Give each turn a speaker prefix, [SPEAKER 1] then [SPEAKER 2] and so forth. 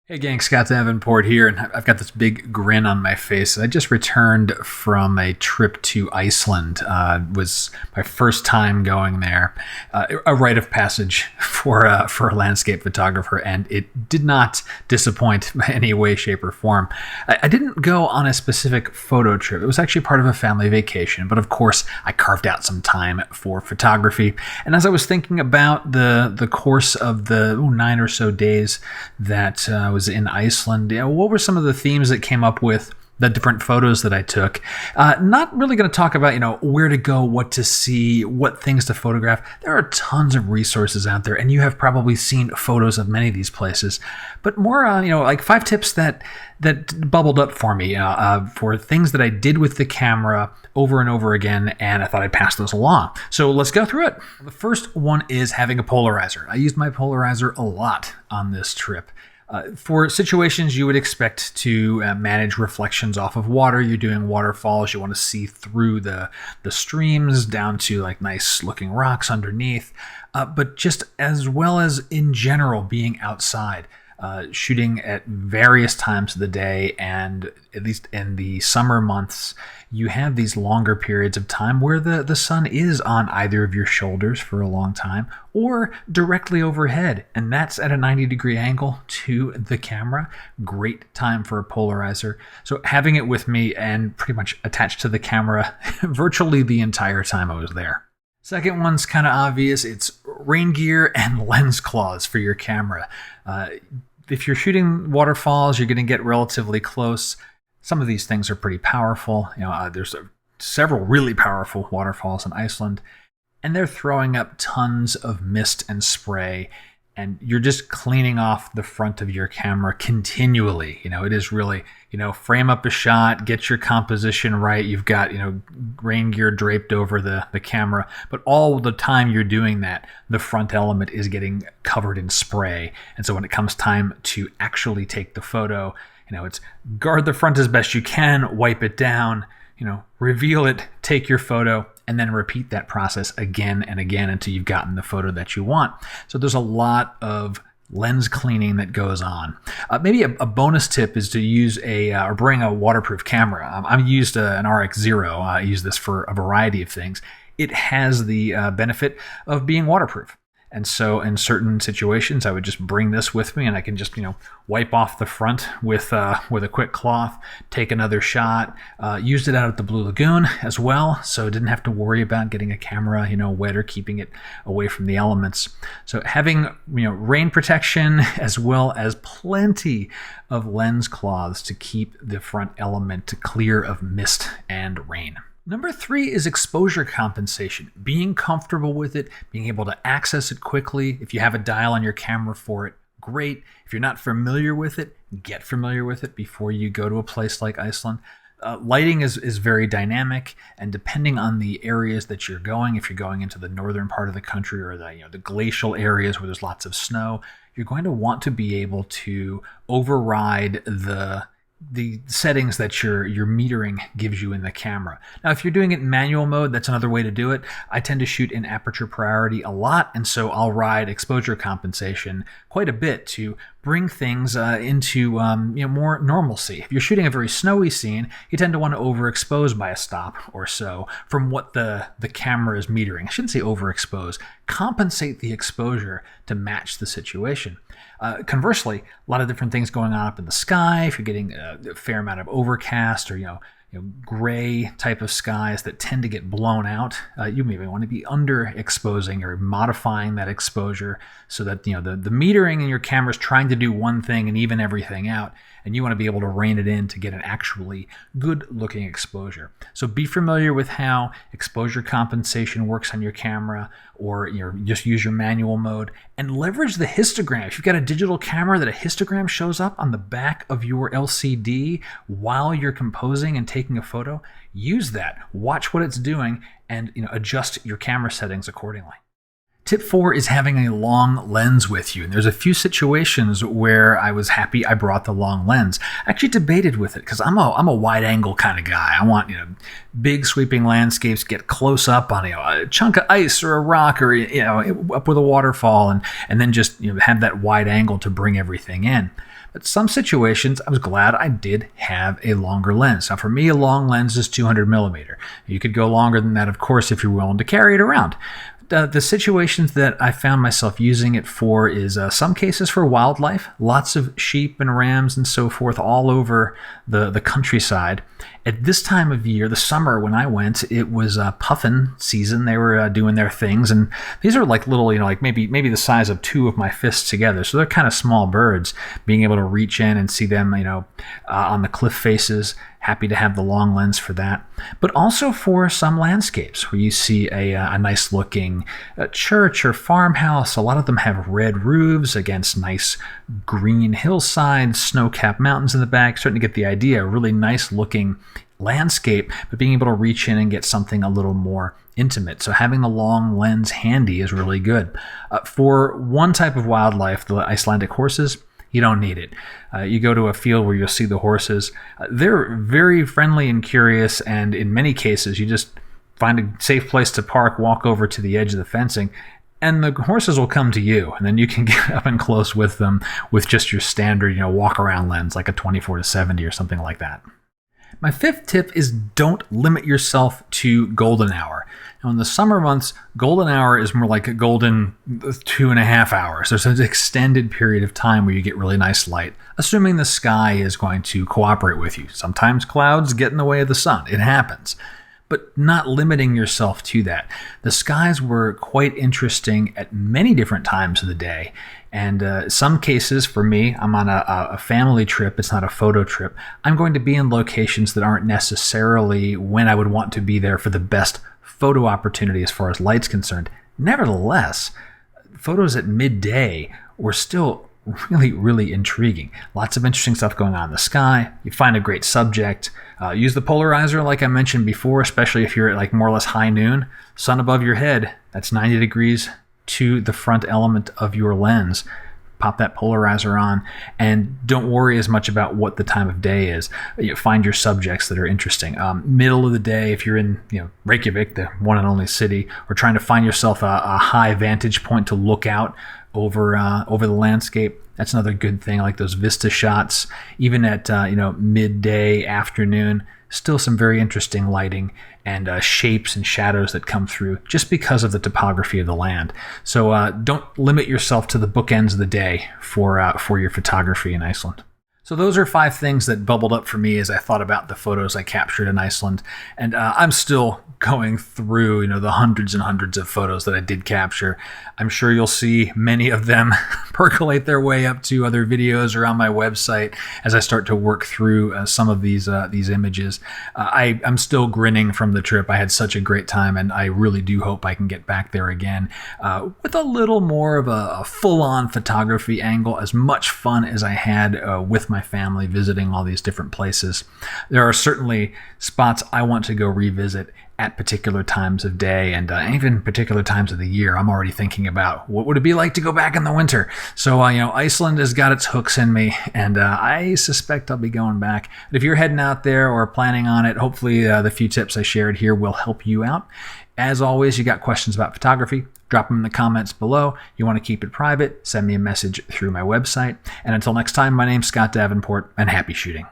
[SPEAKER 1] Hey gang, Scott Davenport here, and I've got this big grin on my face. I just returned from a trip to Iceland. It was my first time going there, a rite of passage for a landscape photographer, and it did not disappoint in any way, shape, or form. I didn't go on a specific photo trip. It was actually part of a family vacation, but of course, I carved out some time for photography. And as I was thinking about the course of the 9 or so days that was in Iceland, what were some of the themes that came up with the different photos that I took? Not really going to talk about, where to go, what to see, what things to photograph. There are tons of resources out there, and you have probably seen photos of many of these places. But more, like 5 tips that bubbled up for me for things that I did with the camera over and over again, and I thought I'd pass those along. So let's go through it. The first one is having a polarizer. I used my polarizer a lot on this trip. For situations you would expect to manage reflections off of water, you're doing waterfalls, you want to see through the streams down to like nice looking rocks underneath, but just as well as in general being outside. Shooting at various times of the day, and at least in the summer months, you have these longer periods of time where the sun is on either of your shoulders for a long time or directly overhead, and that's at a 90-degree angle to the camera. Great time for a polarizer. So having it with me and pretty much attached to the camera virtually the entire time I was there. Second one's kind of obvious. It's rain gear and lens cloths for your camera. If you're shooting waterfalls, you're going to get relatively close. Some of these things are pretty powerful. There's several really powerful waterfalls in Iceland, and they're throwing up tons of mist and spray, and you're just cleaning off the front of your camera continually. It is really, frame up a shot, get your composition right. You've got, rain gear draped over the camera, but all the time you're doing that, the front element is getting covered in spray. And so when it comes time to actually take the photo, it's guard the front as best you can, wipe it down, reveal it, take your photo, and then repeat that process again and again until you've gotten the photo that you want. So there's a lot of lens cleaning that goes on. Maybe a bonus tip is to use or bring a waterproof camera. I used an RX0. I use this for a variety of things. It has the benefit of being waterproof. And so in certain situations, I would just bring this with me, and I can just, wipe off the front with a quick cloth, take another shot. Used it out at the Blue Lagoon as well, so didn't have to worry about getting a camera, wet or keeping it away from the elements. So having, rain protection as well as plenty of lens cloths to keep the front element clear of mist and rain. Number 3 is exposure compensation. Being comfortable with it, being able to access it quickly. If you have a dial on your camera for it, great. If you're not familiar with it, get familiar with it before you go to a place like Iceland. Lighting is very dynamic, and depending on the areas that you're going, if you're going into the northern part of the country or the glacial areas where there's lots of snow, you're going to want to be able to override the settings that your metering gives you in the camera. Now, if you're doing it in manual mode, that's another way to do it. I tend to shoot in aperture priority a lot, and so I'll ride exposure compensation quite a bit to bring things into more normalcy. If you're shooting a very snowy scene, you tend to want to overexpose by a stop or so from what the camera is metering. I shouldn't say overexpose. Compensate the exposure to match the situation. Conversely, a lot of different things going on up in the sky. If you're getting a fair amount of overcast or gray type of skies that tend to get blown out, you maybe want to be underexposing or modifying that exposure so that the metering in your camera is trying to do one thing and even everything out, and you want to be able to rein it in to get an actually good looking exposure. So be familiar with how exposure compensation works on your camera, or just use your manual mode, and leverage the histogram. If you've got a digital camera that a histogram shows up on the back of your LCD while you're composing and taking a photo, use that. Watch what it's doing and adjust your camera settings accordingly. Tip 4 is having a long lens with you. And there's a few situations where I was happy I brought the long lens. I actually debated with it because I'm a wide angle kind of guy. I want big sweeping landscapes, get close up on a chunk of ice or a rock or up with a waterfall, and then just have that wide angle to bring everything in. But some situations, I was glad I did have a longer lens. Now, for me, a long lens is 200 millimeter. You could go longer than that, of course, if you're willing to carry it around. The situations that I found myself using it for is some cases for wildlife, lots of sheep and rams and so forth all over the countryside. At this time of year, the summer when I went, it was puffin season. They were doing their things, and these are like little, like maybe the size of two of my fists together. So they're kind of small birds. Being able to reach in and see them, on the cliff faces. Happy to have the long lens for that, but also for some landscapes where you see a nice looking church or farmhouse. A lot of them have red roofs against nice green hillsides, snow-capped mountains in the back. Starting to get the idea, a really nice looking landscape, but being able to reach in and get something a little more intimate. So having the long lens handy is really good. For one type of wildlife, the Icelandic horses, you don't need it. You go to a field where you'll see the horses. They're very friendly and curious, and in many cases, you just find a safe place to park, walk over to the edge of the fencing, and the horses will come to you, and then you can get up and close with them with just your standard, walk-around lens, like a 24-70 or something like that. My fifth tip is don't limit yourself to golden hour. Now, in the summer months, golden hour is more like a golden 2.5 hours. There's an extended period of time where you get really nice light, assuming the sky is going to cooperate with you. Sometimes clouds get in the way of the sun. It happens. But not limiting yourself to that. The skies were quite interesting at many different times of the day. And some cases, for me, I'm on a family trip. It's not a photo trip. I'm going to be in locations that aren't necessarily when I would want to be there for the best photo opportunity as far as light's concerned. Nevertheless, photos at midday were still really, really intriguing. Lots of interesting stuff going on in the sky. You find a great subject. Use the polarizer like I mentioned before, especially if you're at like more or less high noon. Sun above your head, that's 90 degrees to the front element of your lens. Pop that polarizer on, and don't worry as much about what the time of day is. You find your subjects that are interesting. Middle of the day, if you're in Reykjavik, the one and only city, or trying to find yourself a high vantage point to look out over the landscape, that's another good thing. I like those vista shots, even at midday, afternoon. Still some very interesting lighting and shapes and shadows that come through just because of the topography of the land. So don't limit yourself to the bookends of the day for your photography in Iceland. So those are 5 things that bubbled up for me as I thought about the photos I captured in Iceland. And I'm still going through, the hundreds and hundreds of photos that I did capture. I'm sure you'll see many of them percolate their way up to other videos or on my website as I start to work through some of these images. I'm still grinning from the trip. I had such a great time, and I really do hope I can get back there again with a little more of a full-on photography angle. As much fun as I had with my family visiting all these different places. There are certainly spots I want to go revisit at particular times of day and even particular times of the year. I'm already thinking about what would it be like to go back in the winter. So, Iceland has got its hooks in me, and I suspect I'll be going back. But if you're heading out there or planning on it, hopefully the few tips I shared here will help you out. As always, you got questions about photography, drop them in the comments below. You want to keep it private, send me a message through my website. And until next time, my name's Scott Davenport, and happy shooting.